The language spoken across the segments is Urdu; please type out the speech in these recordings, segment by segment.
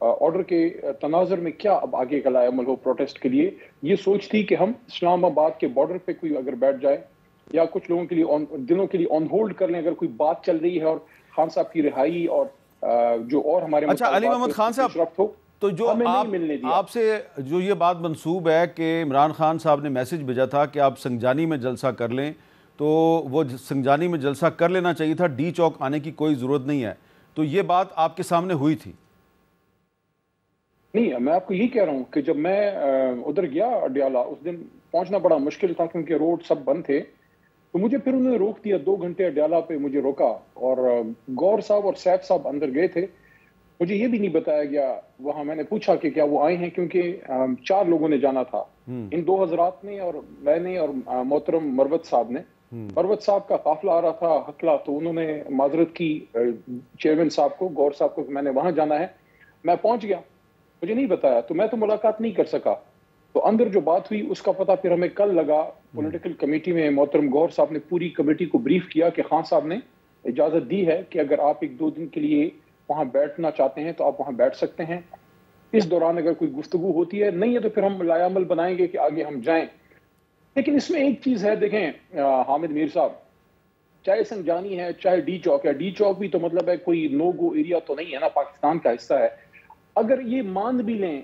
آرڈر کے تناظر میں کیا اب آگے کا لائے عمل ہو پروٹیسٹ کے لیے. یہ سوچ تھی کہ ہم اسلام آباد کے بارڈر پہ کوئی اگر بیٹھ جائے یا کچھ لوگوں کے لیے دنوں کے لیے آن ہولڈ کر لیں اگر کوئی بات چل رہی ہے اور خان صاحب کی رہائی اور جو اور ہمارے اچھا علی محمد خان صاحب، تو جو آپ سے جو یہ بات منسوب ہے کہ عمران خان صاحب نے میسج بھیجا تھا کہ آپ سنگجانی میں جلسہ کر لیں، تو وہ سنگجانی میں جلسہ کر لینا چاہیے تھا، ڈی چوک آنے کی کوئی ضرورت نہیں ہے، تو یہ بات آپ کے سامنے ہوئی تھی؟ نہیں، میں آپ کو یہی کہہ رہا ہوں کہ جب میں ادھر گیا اڈیالہ، اس دن پہنچنا بڑا مشکل تھا کیونکہ روڈ سب بند تھے، تو مجھے پھر انہوں نے روک دیا 2 گھنٹے اڈیالہ پہ مجھے روکا، اور گور صاحب اور سیف صاحب اندر گئے تھے. مجھے یہ بھی نہیں بتایا گیا، وہاں میں نے پوچھا کہ کیا وہ آئے ہیں، کیونکہ 4 لوگوں نے جانا تھا، ان 2 حضرات نے اور میں نے اور محترم مروت صاحب نے. مروت صاحب کا قافلہ آ رہا تھا حقلہ، تو انہوں نے معذرت کی چیئرمین صاحب کو، گور صاحب کو، کہ میں نے وہاں جانا ہے. میں پہنچ گیا، مجھے نہیں بتایا، تو میں تو ملاقات نہیں کر سکا. تو اندر جو بات ہوئی اس کا پتہ پھر ہمیں کل لگا. پولیٹیکل کمیٹی میں محترم گور صاحب نے پوری کمیٹی کو بریف کیا کہ خان صاحب نے اجازت دی ہے کہ اگر آپ 1-2 دن کے لیے وہاں بیٹھنا چاہتے ہیں تو آپ وہاں بیٹھ سکتے ہیں. اس دوران اگر کوئی گفتگو ہوتی ہے، نہیں ہے تو پھر ہم لائے عمل بنائیں گے کہ آگے ہم جائیں. لیکن اس میں ایک چیز ہے، دیکھیں حامد میر صاحب، چاہے سنگجانی ہے چاہے ڈی چوک ہے، ڈی چوک بھی تو مطلب ہے کوئی نو گو ایریا تو نہیں ہے نا، پاکستان کا حصہ ہے. اگر یہ مان بھی لیں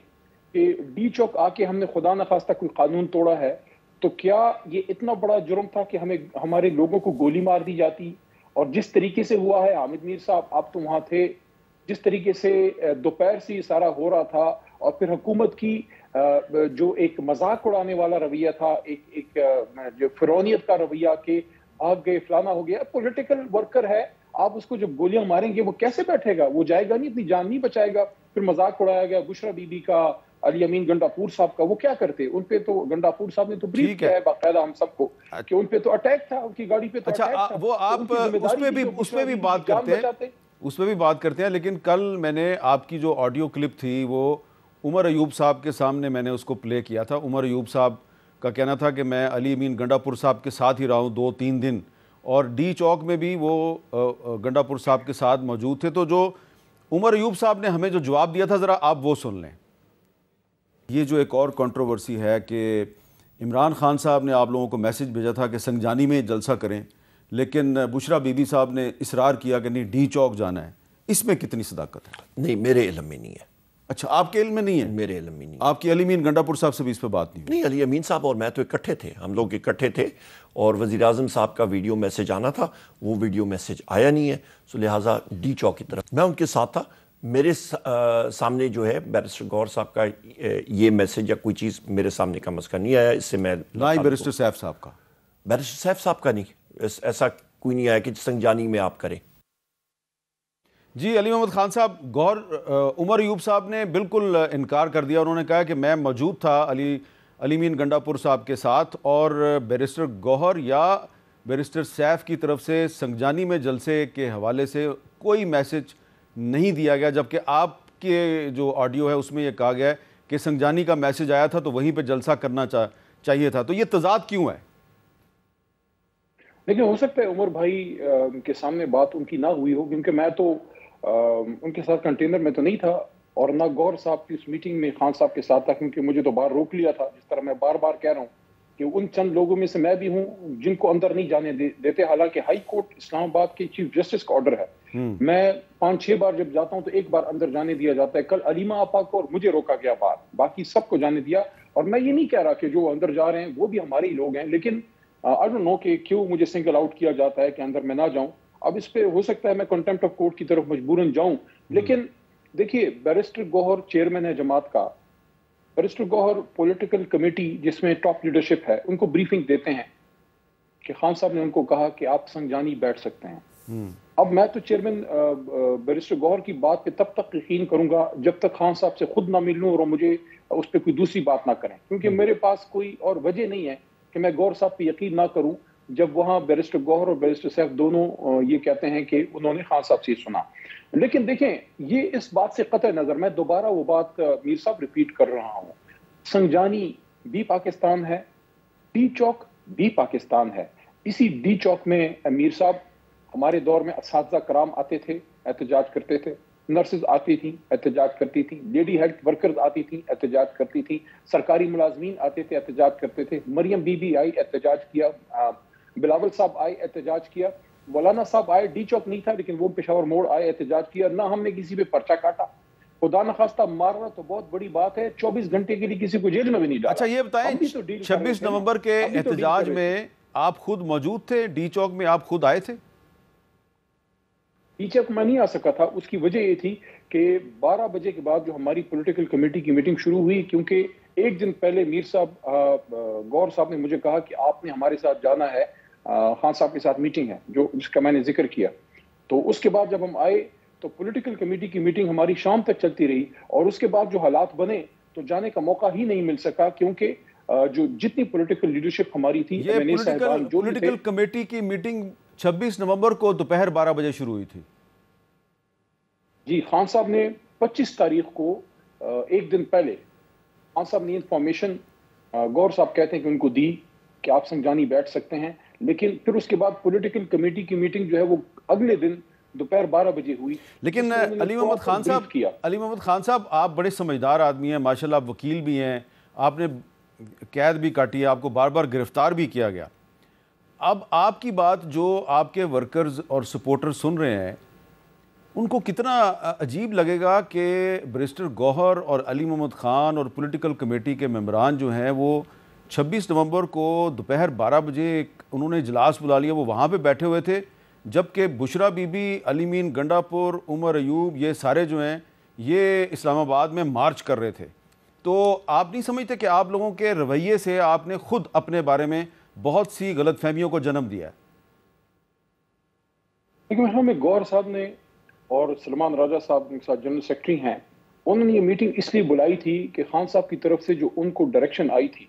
کہ ڈی چوک آ کے ہم نے خدا نخواستہ کوئی قانون توڑا ہے، تو کیا یہ اتنا بڑا جرم تھا کہ ہمارے لوگوں کو گولی مار دی جاتی؟ اور جس طریقے سے ہوا ہے، حامد میر صاحب آپ تو وہاں تھے، جس طریقے سے دوپہر سے یہ سارا ہو رہا تھا، اور پھر حکومت کی جو ایک مذاق اڑانے والا رویہ تھا، ایک جو فرعونیت کا رویہ کہ بھاگ گئے، فلانا ہو گیا. پولیٹیکل ورکر ہے، آپ اس کو جب گولیاں ماریں گے وہ کیسے بیٹھے گا؟ وہ جائے گا نہیں، اپنی جان نہیں بچائے گا. پھر مذاق اڑایا گیا بشرا بی بی کا، علی امین گنڈاپور صاحب کا. وہ کیا کرتے ان پہ؟ تو گنڈاپور صاحب نے تو بریف کیا ہے باقاعدہ ہم سب کو کہ ان پہ تو اٹیک تھا، ان کی گاڑی پہ تو اٹیک تھا. وہ آپ اس پہ بھی بات کرتے ہیں، اس پہ بھی بات کرتے ہیں. لیکن کل میں نے آپ کی جو آڈیو کلپ تھی وہ عمر ایوب صاحب کے سامنے میں نے اس کو پلے کیا تھا. عمر ایوب صاحب کا کہنا تھا کہ میں علی امین گنڈاپور صاحب کے ساتھ ہی رہا ہوں 2-3 دن، اور ڈی چوک میں بھی وہ گنڈاپور صاحب کے ساتھ موجود تھے. تو جو عمر ایوب صاحب نے ہمیں جو جواب دیا تھا ذرا آپ وہ سن لیں. یہ جو ایک اور کنٹروورسی ہے کہ عمران خان صاحب نے آپ لوگوں کو میسج بھیجا تھا کہ سنگجانی میں جلسہ کریں، لیکن بشرا بی بی صاحب نے اصرار کیا کہ نہیں ڈی چوک جانا ہے. اس میں کتنی صداقت ہے؟ نہیں، میرے علم میں نہیں ہے. اچھا، آپ کے علم میں نہیں ہے؟ میرے علم میں نہیں. آپ کی علی امین گنڈاپور صاحب سے بھی اس پہ بات نہیں؟ نہیں، علی امین صاحب اور میں تو اکٹھے تھے، ہم لوگ اکٹھے تھے، اور وزیر اعظم صاحب کا ویڈیو میسج آنا تھا، وہ ویڈیو میسج آیا نہیں ہے، سو لہٰذا ڈی چوک کی طرف میں ان کے ساتھ تھا. میرے سامنے جو ہے بیرسٹر گور صاحب کا یہ میسج یا کوئی چیز میرے سامنے کا مسئلہ نہیں آیا. اس سے میں نہ ہی بیرسٹر سیف صاحب کا، بیرسٹر سیف صاحب کا نہیں، ایسا کوئی نہیں آیا کہ سنگجانی میں آپ کریں. جی علی محمد خان صاحب، عمر ایوب صاحب نے بالکل انکار کر دیا. انہوں نے کہا کہ میں موجود تھا علی امین گنڈاپور صاحب کے ساتھ، اور بیرسٹر گوہر یا بیرسٹر سیف کی طرف سے سنگجانی میں جلسے کے حوالے سے کوئی میسج نہیں دیا گیا، جبکہ آپ کے جو آڈیو ہے اس میں یہ کہا گیا ہے کہ سنگجانی کا میسج آیا تھا تو وہیں پہ جلسہ کرنا چاہیے تھا. تو یہ تضاد کیوں ہے؟ لیکن ہو سکتا ہے عمر بھائی کے سامنے بات ان کی نہ ہوئی ہو، کیونکہ میں تو ان کے ساتھ کنٹینر میں تو نہیں تھا، اور نہ گور صاحب کی اس میٹنگ میں خان صاحب کے ساتھ تھا، کیونکہ مجھے تو باہر روک لیا تھا. جس طرح میں بار بار کہہ رہا ہوں کہ ان چند لوگوں میں سے میں بھی ہوں جن کو اندر نہیں جانے دیتے، حالانکہ ہائی کورٹ اسلام آباد کے چیف جسٹس کا آرڈر ہے. میں 5-6 بار جب جاتا ہوں تو ایک بار اندر جانے دیا جاتا ہے. کل علیمہ آپا کو اور مجھے روکا گیا باہر، باقی سب کو جانے دیا. اور میں یہ نہیں کہہ رہا کہ جو اندر جا رہے ہیں وہ بھی ہمارے ہی لوگ ہیں، لیکن I don't know کہ کیوں مجھے سنگل آؤٹ کیا جاتا ہے کہ اندر میں نہ جاؤں. اب اس پہ ہو سکتا ہے میں کنٹمپٹ آف کورٹ کی طرف مجبوراً جاؤں. لیکن دیکھیے، بیرسٹر گوہر چیئرمین ہے جماعت کا. بیرسٹر گوہر پولیٹیکل کمیٹی جس میں ٹاپ لیڈرشپ ہے ان کو بریفنگ دیتے ہیں کہ خان صاحب نے ان کو کہا کہ آپ سنگجانی بیٹھ سکتے ہیں. اب میں تو چیئرمین بیرسٹر گوہر کی بات پہ تب تک یقین کروں گا جب تک خان صاحب سے خود نہ مل لوں اور مجھے اس پہ کوئی دوسری بات نہ کریں، کیونکہ میرے پاس کوئی اور وجہ نہیں ہے کہ میں گور صاحب پہ یقین نہ کروں جب وہاں بیرسٹر گوہر اور بیرسٹر سیف دونوں یہ کہتے ہیں کہ انہوں نے خان صاحب سے سنا. لیکن دیکھیں، یہ اس بات سے قطع نظر، میں دوبارہ وہ بات میر صاحب ریپیٹ کر رہا ہوں، سنگجانی بھی پاکستان ہے، ڈی چوک بھی پاکستان ہے. اسی ڈی چوک میں میر صاحب ہمارے دور میں اساتذہ کرام آتے تھے، احتجاج کرتے تھے. نرسز آتی تھیں احتجاج کرتی تھیں، لیڈی ہیلتھ ورکرز آتی تھیں احتجاج کرتی تھیں، سرکاری ملازمین آتے تھے احتجاج کرتے تھے، مریم بی بی آئی احتجاج کیا، بلاول صاحب آئے احتجاج کیا، مولانا صاحب آئے، ڈی چوک نہیں تھا لیکن وہ پشاور موڑ آئے احتجاج کیا، نہ ہم نے کسی پہ پرچہ کاٹا، خدا نخواستہ مارنا تو بہت بڑی بات ہے، 24 گھنٹے کے لیے کسی کو جیل میں بھی نہیں ڈالا۔ اچھا یہ بتائیں 26 نومبر کے احتجاج میں آپ خود موجود تھے؟ ڈی چوک میں آپ خود آئے تھے؟ ڈی چوک میں نہیں آ سکا تھا، اس کی وجہ یہ تھی کہ 12 بجے کے بعد جو ہماری پولیٹیکل کمیٹی کی میٹنگ شروع ہوئی، کیونکہ ایک دن پہلے میر صاحب گور صاحب نے مجھے کہا کہ آپ نے ہمارے ساتھ جانا ہے، خان صاحب کے ساتھ میٹنگ ہے جس کا میں نے ذکر کیا۔ تو اس کے بعد جب ہم آئے تو پولیٹیکل کمیٹی کی میٹنگ ہماری شام تک چلتی رہی، اور اس کے بعد جو حالات بنے تو جانے کا موقع ہی نہیں مل سکا، کیونکہ جو جتنی پولیٹیکل لیڈرشپ ہماری تھی، یہ پولیٹیکل کمیٹی کی میٹنگ 26 نومبر کو دوپہر 12 بجے شروع ہوئی تھی؟ جی، خان صاحب نے 25 تاریخ کو ایک دن پہلے خان صاحب نے انفارمیشن گور صاحب کہتے ہیں کہ ان کو دی کہ آپ سنجانی بیٹھ سکتے ہیں، لیکن پھر اس کے بعد پولیٹیکل کمیٹی کی میٹنگ جو ہے وہ اگلے دن دوپہر 12 بجے ہوئی۔ لیکن علی محمد خان صاحب آپ بڑے سمجھدار آدمی ہیں، ماشاءاللہ آپ وکیل بھی ہیں، آپ نے قید بھی کاٹی ہے، آپ کو بار بار گرفتار بھی کیا گیا۔ اب آپ کی بات جو آپ کے ورکرز اور سپورٹر سن رہے ہیں، ان کو کتنا عجیب لگے گا کہ بیرسٹر گوہر اور علی محمد خان اور پولیٹیکل کمیٹی کے ممبران جو ہیں وہ 26 نومبر کو دوپہر 12 بجے انہوں نے اجلاس بلا لیا، وہ وہاں پہ بیٹھے ہوئے تھے، جبکہ بشرا بی بی، علی مین گنڈا پور، عمر ایوب، یہ سارے جو ہیں یہ اسلام آباد میں مارچ کر رہے تھے۔ تو آپ نہیں سمجھتے کہ آپ لوگوں کے رویے سے آپ نے خود اپنے بارے میں بہت سی غلط فہمیوں کو جنم دیا ہے؟ لیکن ہمیں گور صاحب نے اور سلمان راجہ صاحب کے ساتھ جنرل سیکرٹری ہیں، انہوں نے یہ میٹنگ اس لیے بلائی تھی کہ خان صاحب کی طرف سے جو ان کو ڈائریکشن آئی تھی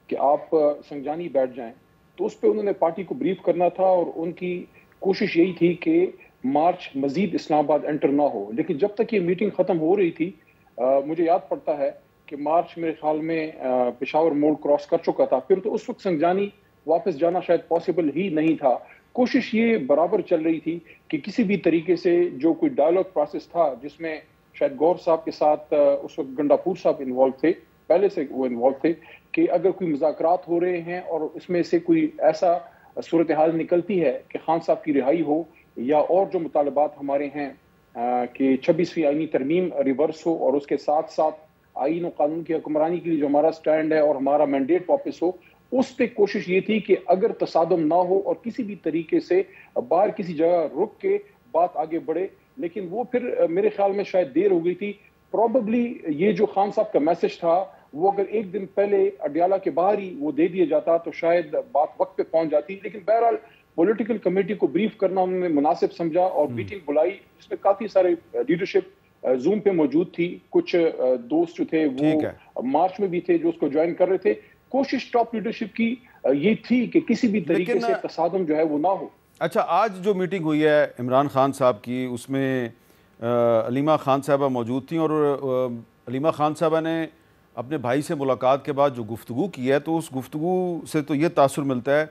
کہ آپ سنجانی بیٹھ جائیں، تو اس پہ انہوں نے پارٹی کو بریف کرنا تھا، اور ان کی کوشش یہی تھی کہ مارچ مزید اسلام آباد انٹر نہ ہو۔ لیکن جب تک یہ میٹنگ ختم ہو رہی تھی، مجھے یاد پڑتا ہے کہ مارچ میرے خیال میں پشاور موڑ کراس کر چکا تھا، پھر تو اس وقت سنجانی واپس جانا شاید پاسبل ہی نہیں تھا۔ کوشش یہ برابر چل رہی تھی کہ کسی بھی طریقے سے جو کوئی ڈائلاگ پروسیس تھا، جس میں شاید گور صاحب کے ساتھ اس وقت گنڈا پور صاحب انوالو تھے، پہلے سے وہ انوالو تھے، کہ اگر کوئی مذاکرات ہو رہے ہیں اور اس میں سے کوئی ایسا صورتحال نکلتی ہے کہ خان صاحب کی رہائی ہو، یا اور جو مطالبات ہمارے ہیں کہ 26ویں آئینی ترمیم ریورس ہو، اور اس کے ساتھ ساتھ آئین و قانون کی حکمرانی کے لیے جو ہمارا سٹینڈ ہے اور ہمارا مینڈیٹ واپس ہو، اس پہ کوشش یہ تھی کہ اگر تصادم نہ ہو اور کسی بھی طریقے سے باہر کسی جگہ رک کے بات آگے بڑھے۔ لیکن وہ پھر میرے خیال میں شاید دیر ہو گئی تھی، پروبیبلی یہ جو خان صاحب کا میسج تھا وہ اگر ایک دن پہلے اڈیالہ کے باہر ہی وہ دے دیا جاتا تو شاید بات وقت پہ پہنچ جاتی۔ لیکن بہرحال پولیٹیکل کمیٹی کو بریف کرنا انہوں نے مناسب سمجھا اور میٹنگ بلائی، جس میں کافی سارے لیڈرشپ زوم پہ موجود تھی، کچھ دوست جو تھے وہ مارچ میں بھی تھے جو اس کو جوائن کر رہے تھے۔ کوشش ٹاپ لیڈرشپ کی یہ تھی کہ کسی بھی طریقے سے تصادم جو ہے وہ نہ ہو۔ اچھا، آج جو میٹنگ ہوئی ہے عمران خان صاحب کی، اس میں علیمہ خان صاحبہ موجود تھیں، اور علیمہ خان صاحبہ نے اپنے بھائی سے ملاقات کے بعد جو گفتگو کی ہے، تو اس گفتگو سے تو یہ تاثر ملتا ہے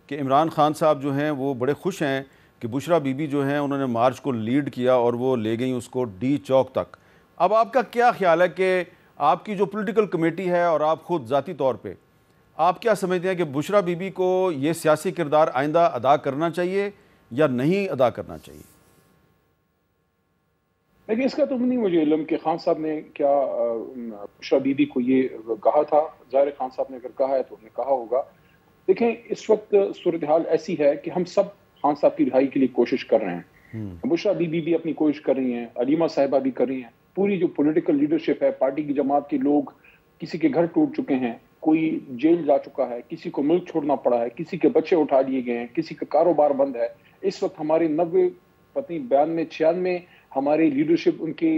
کہ عمران خان صاحب جو ہیں وہ بڑے خوش ہیں کہ بشرا بی بی جو ہیں انہوں نے مارچ کو لیڈ کیا اور وہ لے گئیں اس کو ڈی چوک تک۔ اب آپ کا کیا خیال ہے کہ آپ کی جو پولیٹیکل کمیٹی ہے اور آپ خود ذاتی طور پہ آپ کیا سمجھتے ہیں کہ بشرا بی بی کو یہ سیاسی کردار آئندہ ادا کرنا چاہیے یا نہیں ادا کرنا چاہیے؟ لیکن اس کا تو نہیں مجھے علم کہ خان صاحب نے کیا بشرا بی بی کو یہ کہا تھا۔ ظاہر خان صاحب نے اگر کہا ہے تو انہوں نے کہا ہوگا۔ دیکھیں، اس وقت صورتحال ایسی ہے کہ ہم سب خان صاحب کی رہائی کے لیے کوشش کر رہے ہیں۔ بشرا بی بی بھی اپنی کوشش کر رہی ہیں، علیمہ صاحبہ بھی کر رہی ہیں، پوری جو پولیٹیکل لیڈرشپ ہے، پارٹی کی جماعت کے لوگ، کسی کے گھر ٹوٹ چکے ہیں، کوئی جیل جا چکا ہے، کسی کو ملک چھوڑنا پڑا ہے، کسی کے بچے اٹھا لیے گئے ہیں، کسی کا کاروبار بند ہے۔ اس وقت ہمارے 92 96 ہماری لیڈرشپ ان کے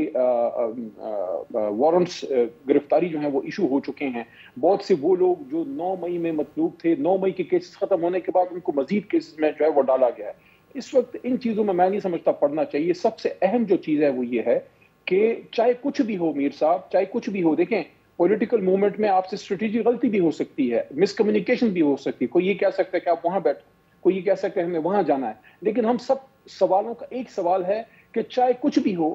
وارنٹس گرفتاری جو ہیں وہ ایشو ہو چکے ہیں۔ بہت سے وہ لوگ جو 9 مئی میں مطلوب تھے، 9 مئی کے کیسز ختم ہونے کے بعد ان کو مزید کیسز میں جو ہے وہ ڈالا گیا ہے۔ اس وقت ان چیزوں میں نہیں سمجھتا پڑنا چاہیے۔ سب سے اہم جو چیز ہے وہ یہ ہے کہ چاہے کچھ بھی ہو میر صاحب، چاہے کچھ بھی ہو، دیکھیں پولیٹیکل موومنٹ میں آپ سے اسٹریٹجی غلطی بھی ہو سکتی ہے، مس کمیونیکیشن بھی ہو سکتی ہے۔ کوئی یہ کہہ سکتا ہے کہ آپ وہاں بیٹھو، کوئی یہ کہہ سکتا ہے ہمیں وہاں جانا ہے، لیکن ہم سب سوالوں کا ایک سوال ہے کہ چاہے کچھ بھی ہو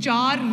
4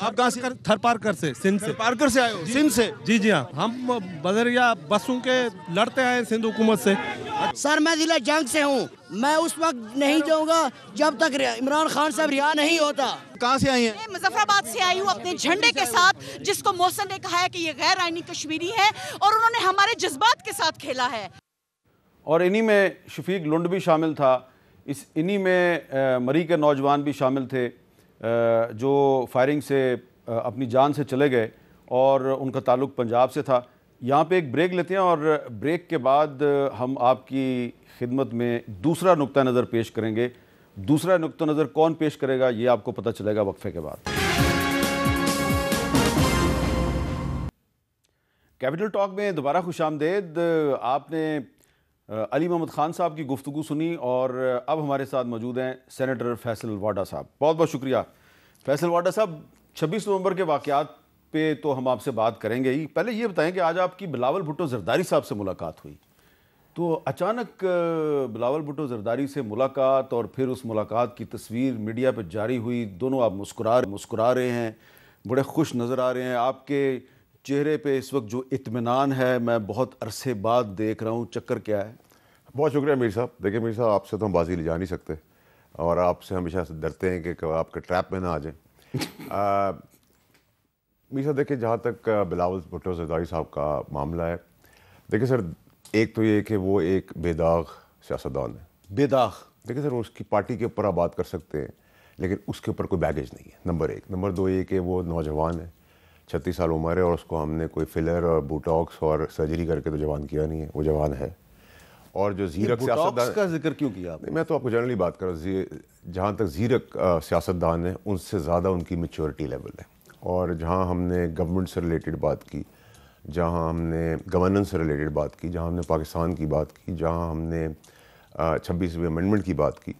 آپ کہاں سے؟ تھر پارکر سے، سندھ سے۔ پارکر سے آئے ہو؟ سندھ سے؟ جی جی ہاں، ہم بذریعہ بسوں کے لڑتے آئے سندھ حکومت سے۔ سر میں ضلع جنگ سے ہوں، میں اس وقت نہیں جاؤں گا جب تک عمران خان صاحب رہا نہیں ہوتا۔ کہاں سے آئی ہیں؟ میں مظفر آباد سے آئی ہوں اپنے جھنڈے کے ساتھ، جس کو محسن نے کہا ہے کہ یہ غیر آئینی کشمیری ہے، اور انہوں نے ہمارے جذبات کے ساتھ کھیلا ہے۔ اور انہی میں شفیق لنڈ بھی شامل تھا، انہی میں مری کے نوجوان بھی شامل تھے جو فائرنگ سے اپنی جان سے چلے گئے، اور ان کا تعلق پنجاب سے تھا۔ یہاں پہ ایک بریک لیتے ہیں، اور بریک کے بعد ہم آپ کی خدمت میں دوسرا نقطہ نظر پیش کریں گے۔ دوسرا نقطہ نظر کون پیش کرے گا یہ آپ کو پتہ چلے گا وقفے کے بعد۔ کیپٹل ٹاک میں دوبارہ خوش آمدید۔ آپ نے علی محمد خان صاحب کی گفتگو سنی، اور اب ہمارے ساتھ موجود ہیں سینیٹر فیصل واڈا صاحب۔ بہت بہت شکریہ فیصل واڈا صاحب۔ 26 نومبر کے واقعات پہ تو ہم آپ سے بات کریں گے ہی، پہلے یہ بتائیں کہ آج آپ کی بلاول بھٹو زرداری صاحب سے ملاقات ہوئی، تو اچانک بلاول بھٹو زرداری سے ملاقات، اور پھر اس ملاقات کی تصویر میڈیا پہ جاری ہوئی، دونوں آپ مسکرا رہے ہیں، بڑے خوش نظر آ رہے ہیں، آپ کے چہرے پہ اس وقت جو اطمینان ہے میں بہت عرصے بعد دیکھ رہا ہوں، چکر کیا ہے؟ بہت شکریہ میر صاحب۔ دیکھیں میر صاحب، آپ سے تو ہم بازی لے جا نہیں سکتے، اور آپ سے ہمیشہ ڈرتے ہیں کہ آپ کے ٹریپ میں نہ آ جائیں۔ میر صاحب دیکھیں، جہاں تک بلاول بھٹو زرداری صاحب کا معاملہ ہے، دیکھیں سر، ایک تو یہ کہ وہ ایک بے داغ سیاستدان ہے۔ بے داغ؟ دیکھیں سر، اس کی پارٹی کے اوپر آپ بات کر سکتے ہیں، لیکن اس کے اوپر کوئی بیگیج نہیں ہے، نمبر ایک۔ نمبر دو یہ کہ وہ نوجوان ہے، 36 سال عمر ہے، اور اس کو ہم نے کوئی فلر اور بوٹاکس اور سرجری کر کے تو جوان کیا نہیں ہے، وہ جوان ہے۔ اور جو زیرک بوٹاکس کا ذکر کیوں کیا آپ نے؟ میں تو آپ کو جنرلی بات کر رہا ہوں، جہاں تک زیرک سیاستدان ہیں ان سے زیادہ ان کی میچورٹی لیول ہے، اور جہاں ہم نے گورنمنٹ سے ریلیٹڈ بات کی، جہاں ہم نے گورننس سے ریلیٹڈ بات کی، جہاں ہم نے پاکستان کی بات کی، جہاں ہم نے 26ویں امینڈمنٹ کی بات کی،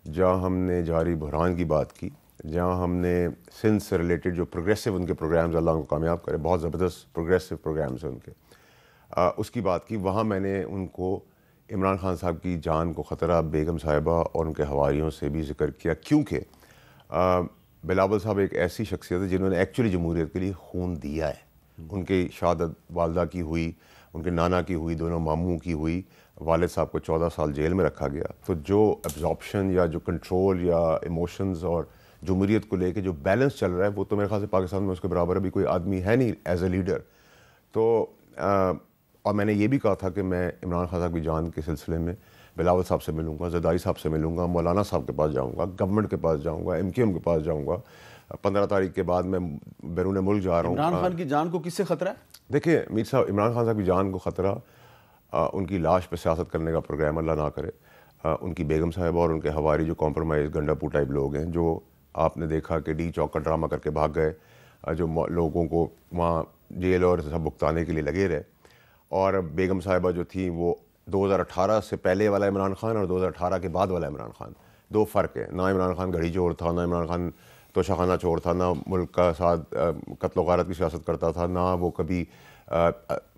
جہاں ہم نے جاری بحران کی بات کی، جہاں ہم نے سندھ سے ریلیٹڈ جو پروگریسو ان کے پروگرامز، اللہ ان کو کامیاب کرے، بہت زبردست پروگریسو پروگرامز ہیں ان کے، اس کی بات کی، وہاں میں نے ان کو عمران خان صاحب کی جان کو خطرہ، بیگم صاحبہ اور ان کے حواریوں سے بھی ذکر کیا، کیونکہ بلاول صاحب ایک ایسی شخصیت ہے جنہوں نے ایکچولی جمہوریت کے لیے خون دیا ہے۔ ان کی شہادت والدہ کی ہوئی، ان کے نانا کی ہوئی، دونوں ماموں کی ہوئی، والد صاحب کو 14 سال جیل میں رکھا گیا۔ تو جو ایبزارپشن یا جو کنٹرول یا ایموشنز اور جمہوریت کو لے کے جو بیلنس چل رہا ہے، وہ تو میرے خیال سے پاکستان میں اس کے برابر ابھی کوئی آدمی ہے نہیں ایز اے لیڈر۔ تو اور میں نے یہ بھی کہا تھا کہ میں عمران خان صاحب کی جان کے سلسلے میں بلاول صاحب سے ملوں گا، زرداری صاحب سے ملوں گا، مولانا صاحب کے پاس جاؤں گا، گورنمنٹ کے پاس جاؤں گا، MKM کے پاس جاؤں گا۔ 15 تاریخ کے بعد میں بیرون ملک جا رہا ہوں۔ عمران خان کی جان کو کس سے خطرہ ہے؟ دیکھیں میر صاحب، عمران خان صاحب کی جان کو خطرہ ان کی لاش پہ سیاست کرنے کا پروگرام اللہ نہ کرے، ان کی بیگم صاحبہ اور ان کے حواری جو کمپرومائز گنڈا پو ٹائپ لوگ ہیں، جو آپ نے دیکھا کہ ڈی چوک کا ڈرامہ کر کے بھاگ گئے، جو لوگوں کو وہاں جیل اور سب بھگتانے کے لیے لگے رہے، اور بیگم صاحبہ جو تھیں وہ 2018 سے پہلے والا عمران خان اور 2018 کے بعد والا عمران خان، دو فرق ہے۔ نہ عمران خان گھڑی چور تھا، نہ عمران خان توشہ خانہ چور تھا، نہ ملک کا ساتھ قتل و غارت کی سیاست کرتا تھا، نہ وہ کبھی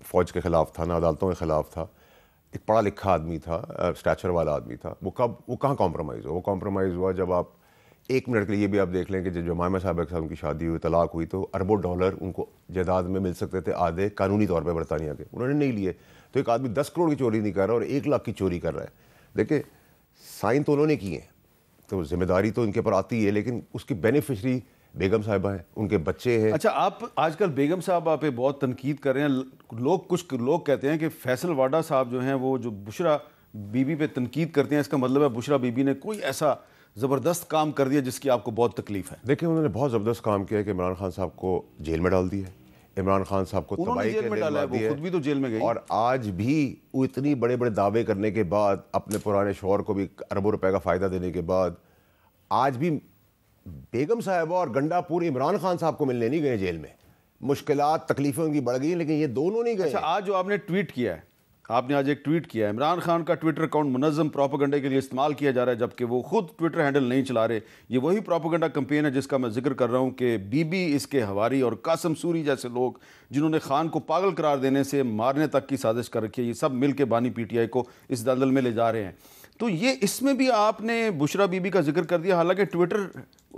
فوج کے خلاف تھا، نہ عدالتوں کے خلاف تھا۔ ایک پڑھا لکھا آدمی تھا، اسٹیچر والا آدمی تھا۔ وہ کہاں کمپرومائز ہوا؟ وہ کمپرومائز ہوا جب آپ ایک منٹ کے لیے بھی آپ دیکھ لیں کہ جب جمائمہ صاحبہ کے ساتھ ان کی شادی ہوئی، طلاق ہوئی، تو اربوں ڈالر ان کو جائیداد میں مل سکتے تھے آدھے قانونی طور پہ برطانیہ کے، انہوں نے نہیں لیے۔ تو ایک آدمی 10 کروڑ کی چوری نہیں کر رہا اور 1 لاکھ کی چوری کر رہا ہے۔ دیکھیں سائن تو انہوں نے کیے ہیں، تو ذمہ داری تو ان کے پر آتی ہے، لیکن اس کی بینیفیشری بیگم صاحبہ ہیں، ان کے بچے ہیں۔ اچھا، آپ آج کل بیگم صاحبہ پہ بہت تنقید کر رہے ہیں، کچھ لوگ کہتے ہیں کہ فیصل واڈا صاحب جو ہیں وہ جو بشرا بی بی پہ تنقید کرتے ہیں، اس کا مطلب ہے بشرا بی بی نے کوئی ایسا زبردست کام کر دیا جس کی آپ کو بہت تکلیف ہے۔ دیکھیں انہوں نے بہت زبردست کام کیا ہے کہ عمران خان صاحب کو جیل میں ڈال دیا ہے، عمران خان صاحب کو تباہی کے لیے ڈال دیا ہے، خود بھی تو جیل میں گئی، اور آج بھی وہ اتنی بڑے بڑے دعوے کرنے کے بعد، اپنے پرانے شوہر کو بھی اربوں روپے کا فائدہ دینے کے بعد، آج بھی بیگم صاحبہ اور گنڈا پور عمران خان صاحب کو ملنے نہیں گئے جیل میں۔ مشکلات تکلیفیں ان کی بڑھ گئی، لیکن یہ دونوں نہیں گئے۔ اچھا، آج جو آپ نے ٹویٹ کیا ہے، آپ نے آج ایک ٹویٹ کیا ہے، عمران خان کا ٹویٹر اکاؤنٹ منظم پروپیگنڈے کے لیے استعمال کیا جا رہا ہے، جبکہ وہ خود ٹویٹر ہینڈل نہیں چلا رہے۔ یہ وہی پروپیگنڈا کمپین ہے جس کا میں ذکر کر رہا ہوں کہ بی بی، اس کے حواری اور قاسم سوری جیسے لوگ جنہوں نے خان کو پاگل قرار دینے سے مارنے تک کی سازش کر رکھی ہے، یہ سب مل کے بانی پی ٹی آئی کو اس دلدل میں لے جا رہے ہیں۔ تو یہ اس میں بھی آپ نے بشرا بی بی کا ذکر کر دیا، حالانکہ ٹویٹر،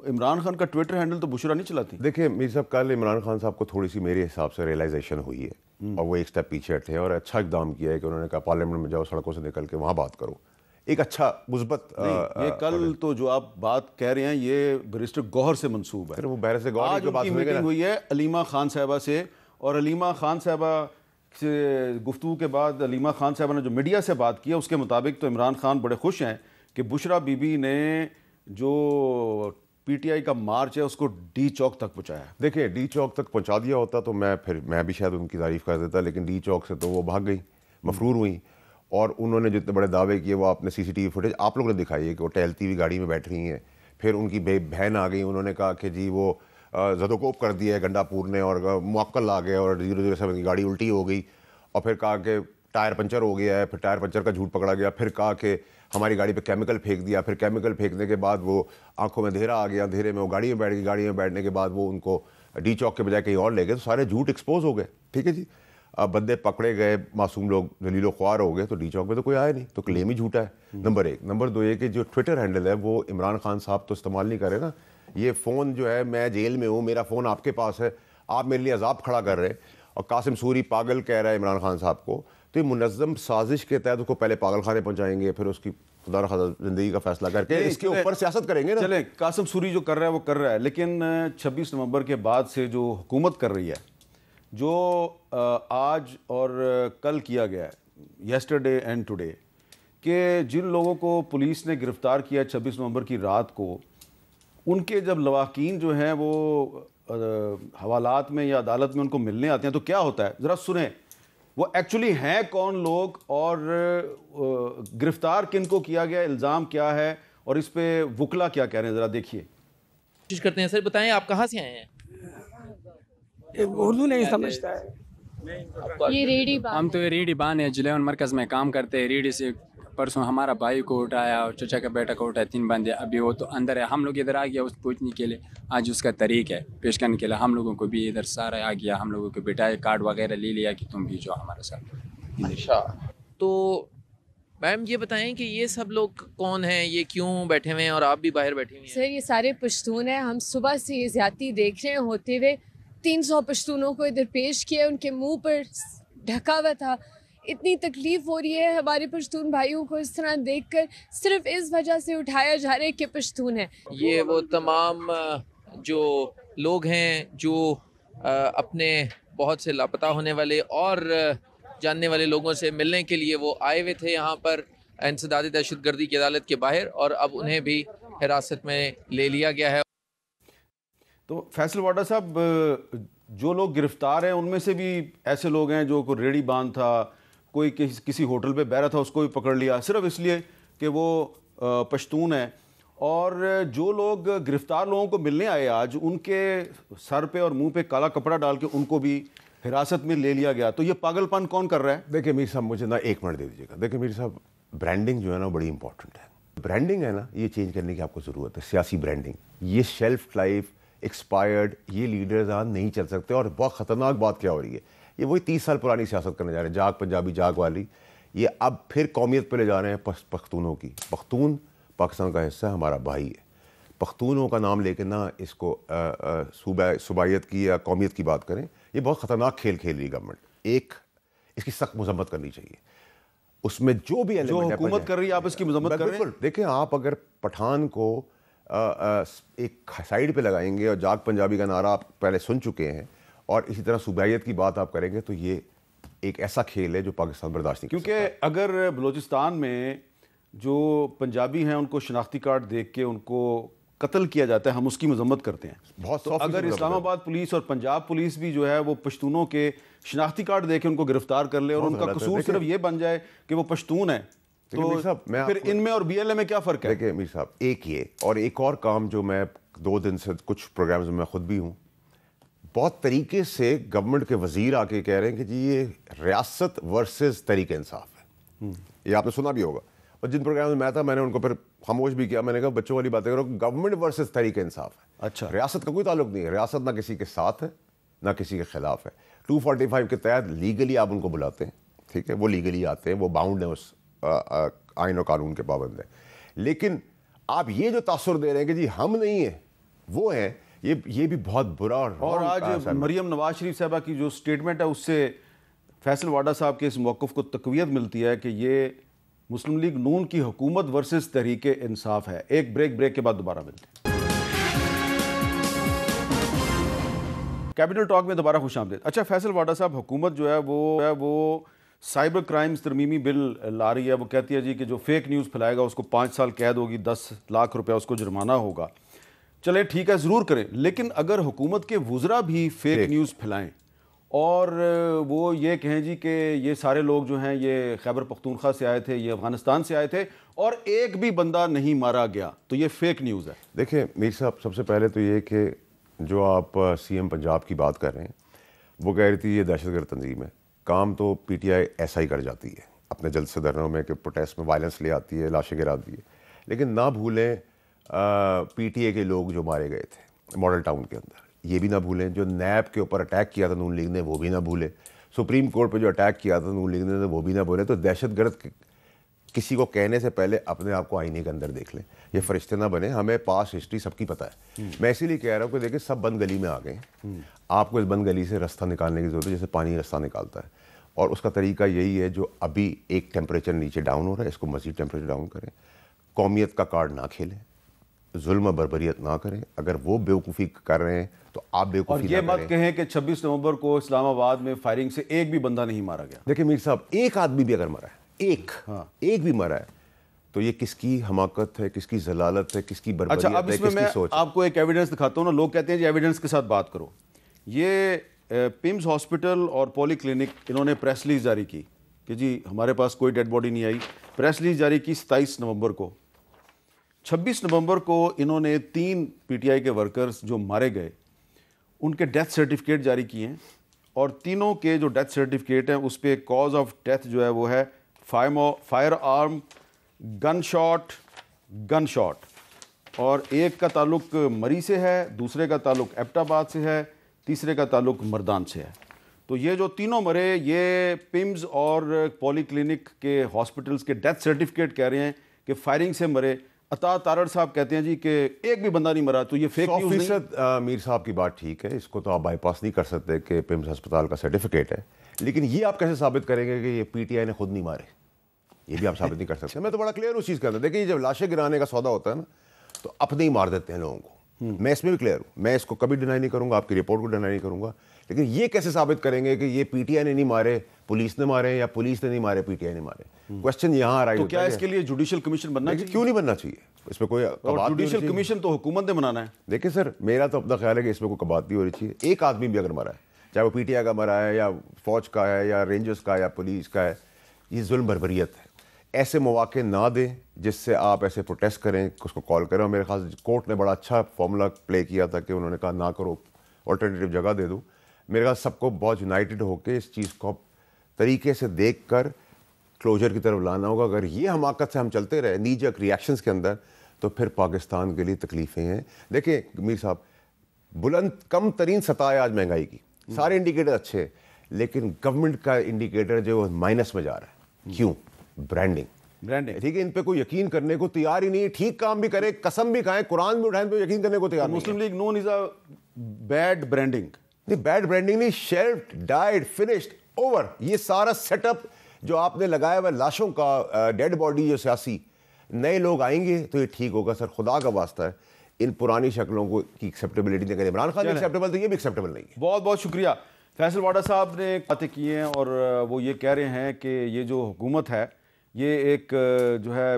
عمران خان کا ٹویٹر ہینڈل تو بشرا نہیں چلاتی. دیکھیں میر صاحب، کل عمران خان صاحب کو تھوڑی سی میرے حساب سے ریئلائزیشن ہوئی ہے اور وہ ایک سٹیپ پیچھے ہٹے اور اچھا اقدام کیا ہے کہ انہوں نے کہا پارلیمنٹ میں جاؤ، سڑکوں سے نکل کے وہاں بات کرو. ایک اچھا مثبت. یہ کل تو جو آپ بات کہہ رہے ہیں یہ بیرسٹر گوہر سے منسوب ہے. وہ بحر سے گوہر آج ان کی میٹنگ ہوئی ہے علیمہ خان صاحبہ سے، اور علیمہ خان صاحبہ سے گفتگو کے بعد علیمہ خان صاحبہ نے جو میڈیا سے بات کیا اس کے مطابق تو عمران خان بڑے خوش ہیں کہ بشرا بی بی نے جو پی ٹی آئی کا مارچ ہے اس کو ڈی چوک تک پہنچایا. دیکھیں ڈی چوک تک پہنچا دیا ہوتا تو میں بھی شاید ان کی تعریف کر دیتا، لیکن ڈی چوک سے تو وہ بھاگ گئی، مفرور ہوئیں، اور انہوں نے جتنے بڑے دعوے کیے وہ آپ نے سی سی ٹی وی فوٹیج آپ لوگوں نے دکھائی ہے کہ وہ ٹہلتی ہوئی گاڑی میں بیٹھ رہی ہیں. پھر ان کی بہن آ گئی، انہوں نے کہا کہ جی وہ زدوکوب کر دیا ہے گنڈا پور نے اور معقل آ گیا اور 007 کی گاڑی الٹی ہو گئی، اور پھر کہا کہ ٹائر پنچر ہو گیا ہے، پھر ٹائر پنچر کا جھوٹ پکڑا گیا، پھر کہا کہ ہماری گاڑی پہ کیمیکل پھینک دیا، پھر کیمیکل پھینکنے کے بعد وہ آنکھوں میں اندھیرا آ گیا، اندھیرے میں وہ گاڑی میں بیٹھ گئی، گاڑی میں بیٹھنے کے بعد وہ ان کو ڈی چوک کے بجائے کہیں اور لے گئے، تو سارے جھوٹ ایکسپوز ہو گئے. ٹھیک ہے جی، اب بندے پکڑے گئے، معصوم لوگ ذلیل و خوار ہو گئے، تو ڈی چوک میں تو کوئی آیا نہیں، تو کلیم ہی جھوٹا ہے. نمبر ایک. نمبر دو یہ کہ جو ٹویٹر ہینڈل ہے وہ عمران خان صاحب تو استعمال نہیں کر رہے نا. یہ فون جو ہے، میں جیل میں ہوں، میرا فون آپ کے پاس ہے، آپ میرے لیے عذاب کھڑا کر رہے ہیں، اور قاسم سوری پاگل کہہ رہا ہے عمران خان صاحب کو، تو یہ منظم سازش کے تحت اس کو پہلے پاگل خانے پہنچائیں گے، پھر اس کی خدا نخواستہ زندگی کا فیصلہ کر کے اس کے اوپر سیاست کریں گے نا. چلیں، قاسم سوری جو کر رہا ہے وہ کر رہا ہے، لیکن 26 نومبر کے بعد سے جو حکومت کر رہی ہے، جو آج اور کل کیا گیا ہے، یسٹرڈے اینڈ ٹوڈے، کہ جن لوگوں کو پولیس نے گرفتار کیا 26 نومبر کی رات کو، ان کے جب لواحقین جو ہیں وہ حوالات میں یا عدالت میں ان کو ملنے آتے ہیں تو کیا ہوتا ہے، ذرا سنیں وہ ایکچولی ہیں کون لوگ اور گرفتار کن کو کیا گیا، الزام کیا ہے، اور اس پہ وکلا کیا کہہ رہے ہیں، ذرا دیکھیے. کوشش کرتے ہیں. سر بتائیں آپ کہاں سے آئے ہیں؟ اردو نہیں سمجھتا ہے. یہ ریڈی بان، ہم تو ریڈی بان ہے، جلیون مرکز میں کام کرتے ہیں. ریڈی سے پرسوں ہمارا بھائی کو اٹھایا اور چچا کا بیٹا کو اٹھایا، 3 بندے، ابھی وہ تو اندر ہے. ہم لوگ ادھر آ گیا اس پوچھنے کے لیے، آج اس کا طریق ہے پیش کرنے کے لیے. ہم لوگوں کو بھی ادھر سارا آ گیا، ہم لوگوں کو بٹھایا، کارڈ وغیرہ لے لیا کہ تم بھی جو ہمارے ساتھ. اچھا، تو میم یہ بتائیں کہ یہ سب لوگ کون ہیں، یہ کیوں بیٹھے ہوئے ہیں اور آپ بھی باہر بیٹھے ہوئے ہیں؟ سر یہ سارے پشتون ہیں. ہم صبح سے یہ زیادتی دیکھ رہے ہیں ہوتے ہوئے. 300 پشتونوں کو ادھر پیش کیا، ان کے منہ پر ڈھکا ہوا تھا. اتنی تکلیف ہو رہی ہے ہمارے پشتون بھائیوں کو اس طرح دیکھ کر، صرف اس وجہ سے اٹھایا جا رہا ہے کہ پشتون ہیں. یہ وہ تمام جو لوگ ہیں جو اپنے بہت سے لاپتہ ہونے والے اور جاننے والے لوگوں سے ملنے کے لیے وہ آئے ہوئے تھے یہاں پر انسداد دہشت گردی کی عدالت کے باہر، اور اب انہیں بھی حراست میں لے لیا گیا ہے. تو فیصل واڈا صاحب، جو لوگ گرفتار ہیں ان میں سے بھی ایسے لوگ ہیں جو کوئی ریڑھی باندھ تھا، کوئی کسی ہوٹل پہ بیٹھا تھا، اس کو بھی پکڑ لیا صرف اس لیے کہ وہ پشتون ہے. اور جو لوگ گرفتار لوگوں کو ملنے آئے آج، ان کے سر پہ اور منہ پہ کالا کپڑا ڈال کے ان کو بھی حراست میں لے لیا گیا. تو یہ پاگل پن کون کر رہا ہے؟ دیکھیں میر صاحب، مجھے نا 1 منٹ دے دیجیے گا. دیکھیں میر صاحب، برانڈنگ جو ہے نا بڑی امپورٹنٹ ہے. برانڈنگ ہے نا، یہ چینج کرنے کی آپ کو ضرورت ہے. سیاسی برانڈنگ، یہ شیلف لائف ایکسپائرڈ، یہ لیڈرز آج نہیں چل سکتے. اور بہت خطرناک بات کیا ہو رہی ہے، یہ وہی 30 سال پرانی سیاست کرنے جا رہے ہیں، جاگ پنجابی جاگ والی. یہ اب پھر قومیت پہ لے جا رہے ہیں پختونوں کی. پختون پاکستان کا حصہ ہے، ہمارا بھائی ہے. پختونوں کا نام لے کے نہ اس کو صوبائیت کی یا قومیت کی بات کریں. یہ بہت خطرناک کھیل کھیل رہی ہے گورنمنٹ. ایک اس کی سخت مذمت کرنی چاہیے. اس میں جو بھی جو حکومت کر رہی ہے آپ اس کی مذمت کر رہے ہیں. دیکھیں آپ اگر پٹھان کو ایک سائیڈ پہ لگائیں گے اور جاگ پنجابی کا نعرہ آپ پہلے سن چکے ہیں، اور اسی طرح صوبائیت کی بات آپ کریں گے، تو یہ ایک ایسا کھیل ہے جو پاکستان برداشت نہیں کر سکتا. کیونکہ اگر بلوچستان میں جو پنجابی ہیں ان کو شناختی کارڈ دیکھ کے ان کو قتل کیا جاتا ہے، ہم اس کی مذمت کرتے ہیں. تو اگر اسلام آباد پولیس اور پنجاب پولیس بھی جو ہے وہ پشتونوں کے شناختی کارڈ دے کے ان کو گرفتار کر لے اور ان کا قصور صرف یہ بن جائے کہ وہ پشتون ہیں، تو پھر ان میں اور بی ایل اے میں کیا فرق ہے؟ دیکھیں میر صاحب، ایک یہ اور ایک اور کام جو میں 2 دن سے کچھ پروگرامز میں خود بھی ہوں، بہت طریقے سے گورنمنٹ کے وزیر آ کے کہہ رہے ہیں کہ جی یہ ریاست ورسز تحریک انصاف ہے. یہ آپ نے سنا بھی ہوگا، اور جن پروگرام میں تھا میں نے ان کو پھر خاموش بھی کیا. میں نے کہا بچوں والی باتیں کرو، گورنمنٹ ورسز تحریک انصاف ہے. اچھا، ریاست کا کوئی تعلق نہیں ہے. ریاست نہ کسی کے ساتھ ہے نہ کسی کے خلاف ہے. 245 کے تحت لیگلی آپ ان کو بلاتے ہیں، ٹھیک ہے، وہ لیگلی آتے ہیں، وہ باؤنڈ ہیں اس آئین و قانون کے پابند ہیں. لیکن آپ یہ جو تاثر دے رہے ہیں کہ جی ہم نہیں ہیں وہ ہیں, یہ بھی بہت برا. اور آج مریم نواز شریف صاحبہ کی جو سٹیٹمنٹ ہے اس سے فیصل واڈا صاحب کے اس موقف کو تقویت ملتی ہے کہ یہ مسلم لیگ نون کی حکومت ورسز تحریک انصاف ہے. ایک بریک کے بعد دوبارہ ملتے ہیں. کیپٹل ٹاک میں دوبارہ خوش آمدید. اچھا فیصل واڈا صاحب, حکومت جو ہے وہ سائبر کرائمز ترمیمی بل لا رہی ہے. وہ کہتی ہے جی کہ جو فیک نیوز پھیلائے گا اس کو 5 سال قید ہوگی, 10 لاکھ روپیہ اس کو جرمانہ ہوگا. چلے ٹھیک ہے, ضرور کریں, لیکن اگر حکومت کے وزراء بھی فیک نیوز پھیلائیں اور وہ یہ کہیں جی کہ یہ سارے لوگ جو ہیں یہ خیبر پختونخوا سے آئے تھے, یہ افغانستان سے آئے تھے اور ایک بھی بندہ نہیں مارا گیا, تو یہ فیک نیوز ہے. دیکھیں میر صاحب, سب سے پہلے تو یہ کہ جو آپ سی ایم پنجاب کی بات کر رہے ہیں وہ کہہ رہی تھی یہ دہشت گرد تنظیم ہے. کام تو پی ٹی آئی ایسا ہی کر جاتی ہے اپنے جلسے دھرنوں میں کہ پروٹیسٹ میں وائلنس لے آتی ہے, لاشیں گراتی ہے. لیکن نہ بھولیں پی ٹی اے کے لوگ جو مارے گئے تھے ماڈل ٹاؤن کے اندر, یہ بھی نہ بھولیں. جو نیب کے اوپر اٹیک کیا تھا نون لیگ نے وہ بھی نہ بھولے. سپریم کورٹ پہ جو اٹیک کیا تھا نون لیگ نے وہ بھی نہ بھولے. تو دہشت گرد کسی کو کہنے سے پہلے اپنے آپ کو آئینے کے اندر دیکھ لیں. یہ فرشتے نہ بنے, ہمیں پاس ہسٹری سب کی پتہ ہے. میں اسی لیے کہہ رہا ہوں کہ دیکھیں سب بند گلی میں آ گئے ہیں. آپ کو اس بند گلی سے رستہ نکالنے کی ضرورت ہے جیسے پانی رستہ نکالتا ہے, اور اس کا طریقہ یہی ہے جو ابھی ایک ٹیمپریچر نیچے ڈاؤن ہو رہا ہے اس کو مزید ٹیمپریچر ڈاؤن کریں. قومیت کا کارڈ نہ کھیلیں, ظلم و بربریت نہ کریں. اگر وہ بیوقوفی کر رہے ہیں تو آپ بیوقوفی نہ کریں. اور یہ مت کہیں کہ 26 نومبر کو اسلام آباد میں فائرنگ سے ایک بھی بندہ نہیں مارا گیا. دیکھیں میر صاحب, ایک آدمی بھی اگر مرا ہے, ایک بھی مرا ہے, تو یہ کس کی حماقت ہے, کس کی ضلالت ہے, کس کی بربریت ہے, کس کی سوچ ہے. میں آپ کو ایک ایویڈنس دکھاتا ہوں نا. لوگ کہتے ہیں جی ایویڈنس کے ساتھ بات کرو. یہ پیمز ہاسپٹل اور پولی کلینک انہوں نے پریس ریلیز جاری کی کہ جی ہمارے پاس کوئی ڈیڈ باڈی نہیں آئی. پریس ریلیز جاری کی 27 نومبر کو. 26 نومبر کو انہوں نے 3 پی ٹی آئی کے ورکرز جو مارے گئے ان کے ڈیتھ سرٹیفکیٹ جاری کیے ہیں, اور تینوں کے جو ڈیتھ سرٹیفکیٹ ہیں اس پہ کاز آف ڈیتھ جو ہے وہ ہے فائر آرم گن شاٹ, اور ایک کا تعلق مری سے ہے, دوسرے کا تعلق ایبٹ آباد سے ہے, تیسرے کا تعلق مردان سے ہے. تو یہ جو تینوں مرے یہ پیمز اور پولی کلینک کے ہاسپٹلز کے ڈیتھ سرٹیفکیٹ کہہ رہے ہیں کہ فائرنگ سے مرے. عطا تارڑ صاحب کہتے ہیں جی کہ ایک بھی بندہ نہیں مرا. تو یہ فیک نیوز نہیں. 100% میر صاحب کی بات ٹھیک ہے, اس کو تو آپ بائی پاس نہیں کر سکتے کہ پیمز ہسپتال کا سرٹیفکیٹ ہے. لیکن یہ آپ کیسے ثابت کریں گے کہ یہ پی ٹی آئی نے خود نہیں مارے؟ یہ بھی آپ ثابت نہیں کر سکتے. میں تو بڑا کلیئر اس چیز کا. دیکھیں جب لاشیں گرانے کا سودا ہوتا ہے نا تو اپنے ہی مار دیتے ہیں لوگوں کو. میں اس میں بھی کلیئر ہوں, میں اس کو کبھی ڈینائی نہیں کروں گا, آپ کی رپورٹ کو ڈینائی نہیں کروں گا. لیکن یہ کیسے ثابت کریں گے کہ یہ پی ٹی آئی نے نہیں مارے, پولیس نے مارے, یا پولیس نے نہیں مارے, پی ٹی آئی نے مارے؟ کوشچن یہاں آ رہا ہے. تو کیا اس کے لیے جوڈیشل کمیشن بننا چاہیے؟ کیوں نہیں بننا چاہیے؟ اس میں کوئی جوڈیشل کمیشن تو حکومت نے بنانا ہے. دیکھیں سر, میرا تو اپنا خیال ہے کہ اس میں کوئی کبات نہیں ہو رہی چاہیے. ایک آدمی بھی اگر مرا ہے, چاہے وہ پی ٹی آئی کا مرا ہے یا فوج کا ہے یا رینجرز کا یا پولیس کا ہے, یہ ظلم بربریت ہے. ایسے مواقع نہ دیں جس سے آپ ایسے پروٹیسٹ کریں, اس کو کال کریں. اور میرے خیال کورٹ نے بڑا اچھا فارمولا پلے کیا تھا کہ انہوں نے کہا نہ کرو, آلٹرنیٹیو جگہ دے دوں. میرے خیال سب کو بہت یونائٹڈ ہو کے اس چیز کو طریقے سے دیکھ کر کلوجر کی طرف لانا ہوگا. اگر یہ حماقت سے ہم چلتے رہے نی جک ریئیکشنز کے اندر تو پھر پاکستان کے لیے تکلیفیں ہیں. دیکھیں میر صاحب, کم ترین سطح ہے آج مہنگائی کی, سارے انڈیکیٹر اچھے ہیں, لیکن گورنمنٹ کا انڈیکیٹر جو مائنس میں جا رہا ہے. کیوں؟ برانڈنگ. ٹھیک ہے, ان پہ کوئی یقین کرنے کو تیار ہی نہیں. ٹھیک کام بھی کرے, قسم بھی کھائیں, قرآن بھی اٹھائیں, تو یقین کرنے کو تیار نہیں. مسلم لیگ نون از اے بیڈ برانڈنگ. نہیں, بیڈ برانڈنگ نہیں, شیلفڈ, ڈائڈ, فنشڈ, اوور. یہ سارا سیٹ اپ جو آپ نے لگایا ہوا لاشوں کا, ڈیڈ باڈی جو سیاسی, نئے لوگ آئیں گے تو یہ ٹھیک ہوگا. سر خدا کا واسطہ ہے, ان پرانی شکلوں کو کی ایکسیپٹیبلٹی نہیں کریں. عمران خان ایکسیپٹیبل تو یہ بھی ایکسیپٹیبل نہیں ہے. بہت بہت شکریہ. فیصل واڈا صاحب نے باتیں کی ہیں اور وہ یہ کہہ رہے ہیں کہ یہ جو حکومت ہے یہ ایک جو ہے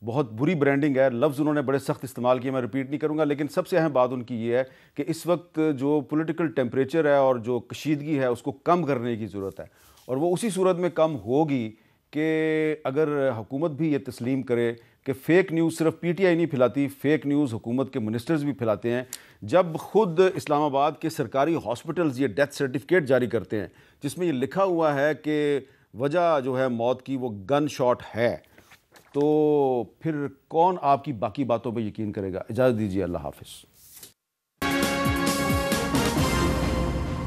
بہت بری برانڈنگ ہے. لفظ انہوں نے بڑے سخت استعمال کیے, میں ریپیٹ نہیں کروں گا. لیکن سب سے اہم بات ان کی یہ ہے کہ اس وقت جو پولیٹیکل ٹیمپریچر ہے اور جو کشیدگی ہے اس کو کم کرنے کی ضرورت ہے, اور وہ اسی صورت میں کم ہوگی کہ اگر حکومت بھی یہ تسلیم کرے کہ فیک نیوز صرف پی ٹی آئی نہیں پھیلاتی, فیک نیوز حکومت کے منسٹرز بھی پھیلاتے ہیں. جب خود اسلام آباد کے سرکاری ہاسپٹلز یہ ڈیتھ سرٹیفکیٹ جاری کرتے ہیں جس میں یہ لکھا ہوا ہے کہ وجہ جو ہے موت کی وہ گن شاٹ ہے, تو پھر کون آپ کی باقی باتوں پہ یقین کرے گا؟ اجازت دیجیے, اللہ حافظ.